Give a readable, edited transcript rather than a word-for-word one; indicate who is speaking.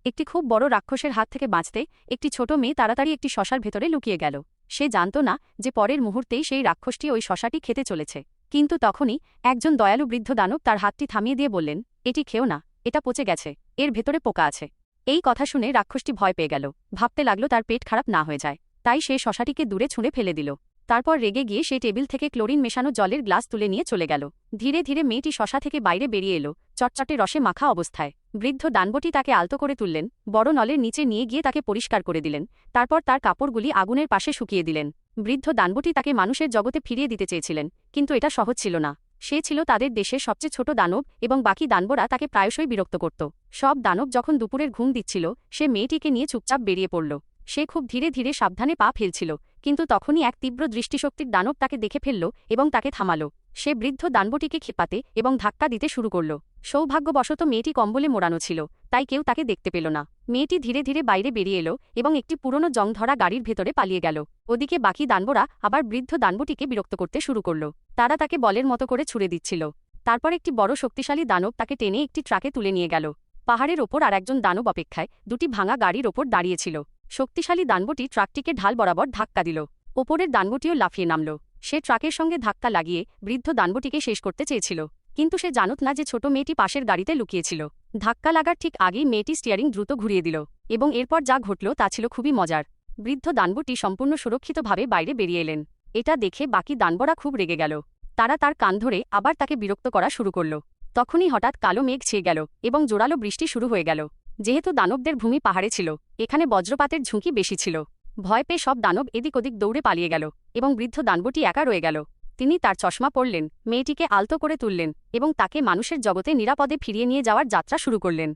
Speaker 1: একটি খুব বড় রাক্ষসের হাত থেকে বাঁচতে একটি ছোট মেয়ে তাড়াতাড়ি একটি শশার ভেতরে লুকিয়ে গেল। সে জানত না যে পরের মুহূর্তেই সেই রাক্ষসটি ওই শশাটি খেতে চলেছে। কিন্তু তখনই একজন দয়ালু বৃদ্ধ দানব তার হাতটি থামিয়ে দিয়ে বললেন, এটি খেও না, এটা পচে গেছে, এর ভেতরে পোকা আছে। এই কথা শুনে রাক্ষসটি ভয় পেয়ে গেল, ভাবতে লাগলো তার পেট খারাপ না হয়ে যায়। তাই সে শশাটিকে দূরে ছুঁড়ে ফেলে দিল। তারপর রেগে গিয়ে সে টেবিল থেকে ক্লোরিন মেশানো জলের গ্লাস তুলে নিয়ে চলে গেল। ধীরে ধীরে মেয়েটি শশা থেকে বাইরে বেরিয়ে এলো, চটচটে রসে মাখা অবস্থায়। বৃদ্ধ দানবটি তাকে আলতো করে তুললেন, বড় নলের নিচে নিয়ে গিয়ে তাকে পরিষ্কার করে দিলেন। তারপর তার কাপড়গুলি আগুনের পাশে শুকিয়ে দিলেন। বৃদ্ধ দানবটি তাকে মানুষের জগতে ফিরিয়ে দিতে চেয়েছিলেন, কিন্তু এটা সহজ ছিল না। সে ছিল তাদের দেশের সবচেয়ে ছোট দানব এবং বাকি দানবরা তাকে প্রায়শই বিরক্ত করত। সব দানব যখন দুপুরের ঘুম দিচ্ছিল, সে মেয়েটিকে নিয়ে চুপচাপ বেরিয়ে পড়ল। সে খুব ধীরে ধীরে সাবধানে পা ফেলছিল, কিন্তু তখনই এক তীব্র দৃষ্টিশক্তির দানব তাকে দেখে ফেলল এবং তাকে থামাল। সে বৃদ্ধ দানবটিকে খেপাতে এবং ধাক্কা দিতে শুরু করল। সৌভাগ্যবশত মেয়েটি কম্বলে মোড়ানো ছিল, তাই কেউ তাকে দেখতে পেল না। মেয়েটি ধীরে ধীরে বাইরে বেরিয়ে এলো এবং একটি পুরনো জংধরা গাড়ির ভেতরে পালিয়ে গেল। ওদিকে বাকি দানবরা আবার বৃদ্ধ দানবটিকে বিরক্ত করতে শুরু করল। তারা তাকে বলের মতো করে ছুড়ে দিচ্ছিল। তারপর একটি বড় শক্তিশালী দানব তাকে টেনে একটি ট্রাকে তুলে নিয়ে গেল। পাহাড়ের ওপর আর একজন দানব অপেক্ষায় দুটি ভাঙা গাড়ির ওপর দাঁড়িয়েছিল। শক্তিশালী দানবটি ট্রাকটিকে ঢাল বরাবর ধাক্কা দিল। ওপরের দানবটিও লাফিয়ে নামল। সে ট্রাকের সঙ্গে ধাক্কা লাগিয়ে বৃদ্ধ দানবটিকে শেষ করতে চেয়েছিল, কিন্তু সে জানত না যে ছোট মেয়েটি পাশের গাড়িতে লুকিয়েছিল। ধাক্কা লাগার ঠিক আগেই মেয়েটি স্টিয়ারিং দ্রুত ঘুরিয়ে দিল এবং এরপর যা ঘটল তা ছিল খুবই মজার। বৃদ্ধ দানবটি সম্পূর্ণ সুরক্ষিতভাবে বাইরে বেরিয়ে এলেন। এটা দেখে বাকি দানবরা খুব রেগে গেল। তারা তার কান ধরে আবার তাকে বিরক্ত করা শুরু করল। তখনই হঠাৎ কালো মেঘ ছেয়ে গেল এবং জোরালো বৃষ্টি শুরু হয়ে গেল। যেহেতু দানবদের ভূমি পাহাড়ে ছিল, এখানে বজ্রপাতের ঝুঁকি বেশি ছিল। ভয় পেয়ে সব দানব এদিক ওদিক দৌড়ে পালিয়ে গেল এবং বৃদ্ধ দানবটি একা রয়ে গেল। তিনি তার চশমা পরলেন, মেয়েটিকে আলতো করে তুললেন এবং তাকে মানুষের জগতে নিরাপদে ফিরিয়ে নিয়ে যাওয়ার যাত্রা শুরু করলেন।